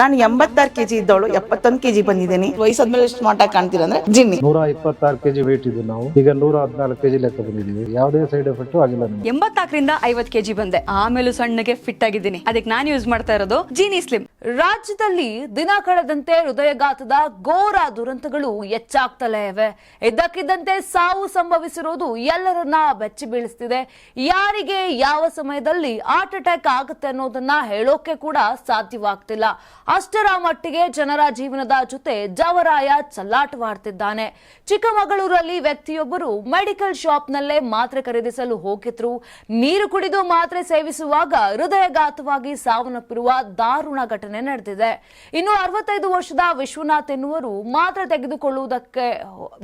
ನಾನು 86 KG ಇದ್ದವಳು 71 KG ಬಂದಿದ್ದೀನಿ. ವಯಸ್ಸಾದ್ಮೇಲೆ smart ಆಗಿ ಕಾಣ್ತೀರಾ ಅಂದ್ರೆ ಜಿನ್ನಿ. 126 ಕೆಜಿ ವೇಟ್ ಇದ್ದು ನಾವು ಈಗ 114 ಕೆಜಿ ಲೆಕ್ಕ ಬಂದಿದ್ದೀವಿ. ಯಾವುದೇ ಸೈಡ್ ಎಫೆಕ್ಟ್ ಆಗಿಲ್ಲ ನಮಗೆ. 84ರಿಂದ 50 ಕೆಜಿ ಬಂದೆ. ಆಮೇಲೂ ಸಣ್ಣಗೆ ಫಿಟ್ ಆಗಿದ್ದೀನಿ. ಅದಕ್ಕೆ ನಾನು ಯೂಸ್ ಮಾಡ್ತಾ ಇರೋದು ಜೀನಿ ಸ್ಲಿಮ್. ರಾಜ್ಯದಲ್ಲಿ ದಿನ ಕಳೆದಂತೆ ಹೃದಯಘಾತದ ಘೋರ ದುರಂತಗಳು ಹೆಚ್ಚಾಗ್ತಲೇ ಇವೆ. ಇದ್ದಕ್ಕಿದ್ದಂತೆ ಸಾವು ಸಂಭವಿಸಿರುವುದು ಎಲ್ಲರನ್ನ ಬೆಚ್ಚಿ ಬೀಳಿಸ್ತಿದೆ. ಯಾರಿಗೆ ಯಾವ ಸಮಯದಲ್ಲಿ ಹಾರ್ಟ್ ಅಟ್ಯಾಕ್ ಆಗುತ್ತೆ ಅನ್ನೋದನ್ನ ಹೇಳೋಕೆ ಕೂಡ ಸಾಧ್ಯವಾಗ್ತಿಲ್ಲ. ಅಷ್ಟರ ಮಟ್ಟಿಗೆ ಜನರ ಜೀವನದ ಜೊತೆ ಜವರಾಯ ಚಲ್ಲಾಟವಾಡ್ತಿದ್ದಾನೆ. ಚಿಕ್ಕಮಗಳೂರಲ್ಲಿ ವ್ಯಕ್ತಿಯೊಬ್ಬರು ಮೆಡಿಕಲ್ ಶಾಪ್ ನಲ್ಲೇ ಮಾತ್ರೆ ಖರೀದಿಸಲು ಹೋಗಿದ್ರು. ನೀರು ಕುಡಿದು ಮಾತ್ರೆ ಸೇವಿಸುವಾಗ ಹೃದಯಘಾತವಾಗಿ ಸಾವನ್ನಪ್ಪಿರುವ ದಾರುಣ ಘಟನೆ ನಡೆದಿದೆ. ಇನ್ನು 65 ವರ್ಷದ ವಿಶ್ವನಾಥ್ ಎನ್ನುವರು ಮಾತ್ರೆ ತೆಗೆದುಕೊಳ್ಳುವುದಕ್ಕೆ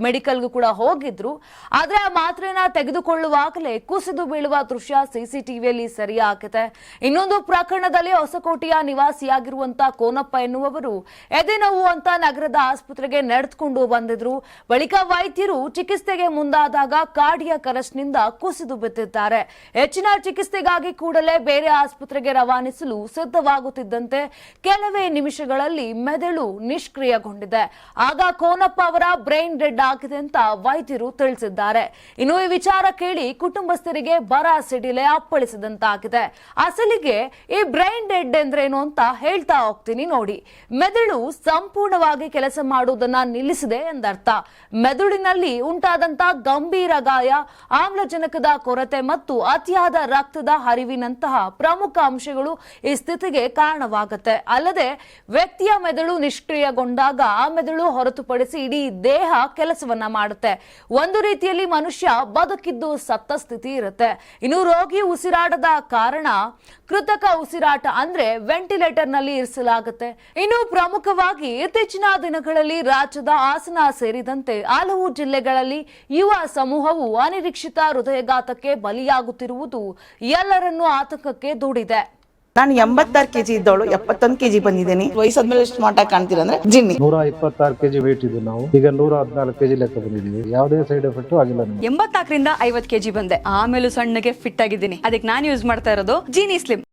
ಮೆಡಿಕಲ್ಗೂ ಕೂಡ ಹೋಗಿದ್ರು. ಆದ್ರೆ ಆ ಮಾತ್ರೆನ ತೆಗೆದುಕೊಳ್ಳುವಾಗಲೇ ಕುಸಿದು ಬೀಳುವ ದೃಶ್ಯ ಸಿಸಿಟಿವಿಯಲ್ಲಿ ಸೆರೆಯಾಗಿದೆ. ಇನ್ನೊಂದು ಪ್ರಕರಣದಲ್ಲಿ ಹೊಸಕೋಟೆಯ ನಿವಾಸಿಯಾಗಿರುವಂತಹ ಕೋನಪ್ಪ ಎನ್ನುವವರು ಎದೆನೋವು ಅಂತ ನಗರದ ಆಸ್ಪತ್ರೆಗೆ ನಡೆದುಕೊಂಡು ಬಂದಿದ್ರು. ಬಳಿಕ ವೈದ್ಯರು ಚಿಕಿತ್ಸೆಗೆ ಮುಂದಾದಾಗ ಕಾರ್ಡಿಯಾಕ್ ಅರೆಸ್ಟ್ನಿಂದ ಕುಸಿದು ಬಿದ್ದಿದ್ದಾರೆ. ಹೆಚ್ಚಿನ ಚಿಕಿತ್ಸೆಗಾಗಿ ಕೂಡಲೇ ಬೇರೆ ಆಸ್ಪತ್ರೆಗೆ ರವಾನಿಸಲು ಸಿದ್ಧವಾಗುತ್ತಿದ್ದಂತೆ ಕೆಲವೇ ನಿಮಿಷಗಳಲ್ಲಿ ಮೆದುಳು ನಿಷ್ಕ್ರಿಯಗೊಂಡಿದೆ. ಆಗ ಕೋನಪ್ಪ ಅವರ ಬ್ರೈನ್ ಡೆಡ್ ಆಗಿದೆ ಅಂತ ವೈದ್ಯರು ತಿಳಿಸಿದ್ದಾರೆ. ಇನ್ನು ಈ ವಿಚಾರ ಕೇಳಿ ಕುಟುಂಬಸ್ಥರಿಗೆ ಬರ ಸಿಡಿಲೆ ಅಪ್ಪಳಿಸಿದಂತಾಗಿದೆ. ಅಸಲಿಗೆ ಈ ಬ್ರೈನ್ ಡೆಡ್ ಎಂದ್ರೇನು ಅಂತ ಹೇಳ್ತಾ ಹೋಗ್ತೀನಿ ನೋಡಿ. ಮೆದುಳು ಸಂಪೂರ್ಣವಾಗಿ ಕೆಲಸ ಮಾಡುವುದನ್ನ ನಿಲ್ಲಿಸಿದೆ ಎಂದರ್ಥ. ಮೆದುಳಿನಲ್ಲಿ ಉಂಟಾದಂತಹ ಗಂಭೀರ ಗಾಯ, ಆಮ್ಲಜನಕದ ಕೊರತೆ ಮತ್ತು ಅತಿಯಾದ ರಕ್ತದ ಹರಿವಿನಂತಹ ಪ್ರಮುಖ ಅಂಶಗಳು ಈ ಸ್ಥಿತಿಗೆ ಕಾರಣವಾಗುತ್ತೆ. ಅಲ್ಲದೆ ವ್ಯಕ್ತಿಯ ಮೆದುಳು ನಿಷ್ಕ್ರಿಯಗೊಂಡಾಗ ಆ ಮೆದುಳು ಹೊರತುಪಡಿಸಿ ಇಡೀ ದೇಹ ಕೆಲಸವನ್ನ ಮಾಡುತ್ತೆ. ಒಂದು ರೀತಿಯಲ್ಲಿ ಮನುಷ್ಯ ಬದುಕಿದ್ದು ಸತ್ತ ಸ್ಥಿತಿ ಇರುತ್ತೆ. ಇನ್ನು ರೋಗಿ ಉಸಿರಾಟದ ಕಾರಣ ಕೃತಕ ಉಸಿರಾಟ ಅಂದ್ರೆ ವೆಂಟಿಲೇಟರ್ ನಲ್ಲಿ ಇರಿಸಲಾಗುತ್ತೆ. ಇನ್ನು ಪ್ರಮುಖವಾಗಿ ಇತ್ತೀಚಿನ ದಿನಗಳಲ್ಲಿ ರಾಜ್ಯದ ಹಾಸನ ಸೇರಿದಂತೆ ಹಲವು ಜಿಲ್ಲೆಗಳಲ್ಲಿ ಯುವ ಸಮೂಹವು ಅನಿರೀಕ್ಷಿತ ಹೃದಯಘಾತಕ್ಕೆ ಬಲಿಯಾಗುತ್ತಿರುವುದು ಎಲ್ಲರನ್ನೂ ಆತಂಕಕ್ಕೆ ದೂಡಿದೆ. ನಾನು 86 ಕೆಜಿ ಇದ್ದವಳು 71 ಕೆಜಿ ಬಂದಿದ್ದೀನಿ. ವಯಸ್ಸಾದ್ಮೇಲೆ ಸ್ಮಾರ್ಟ್ ಆಗಿ ಕಾಣ್ತೀರಾ ಅಂದ್ರೆ ಜಿನ್ನಿ. 126 ಕೆಜಿ ವೇಟ್ ಇದ್ದು ನಾವು ಈಗ 114 ಕೆಜಿ ಲೆಕ್ಕ ಬಂದಿದ್ದೀವಿ. ಯಾವುದೇ ಸೈಡ್ ಎಫೆಕ್ಟ್ ಆಗಿಲ್ಲ ನಮಗೆ. 84ರಿಂದ 50 ಕೆಜಿ ಬಂದೆ. ಆಮೇಲೂ ಸಣ್ಣಗೆ ಫಿಟ್ ಆಗಿದ್ದೀನಿ. ಅದಕ್ಕೆ ನಾನು ಯೂಸ್ ಮಾಡ್ತಾ ಇರೋದು ಜೀನಿ ಸ್ಲಿಮ್.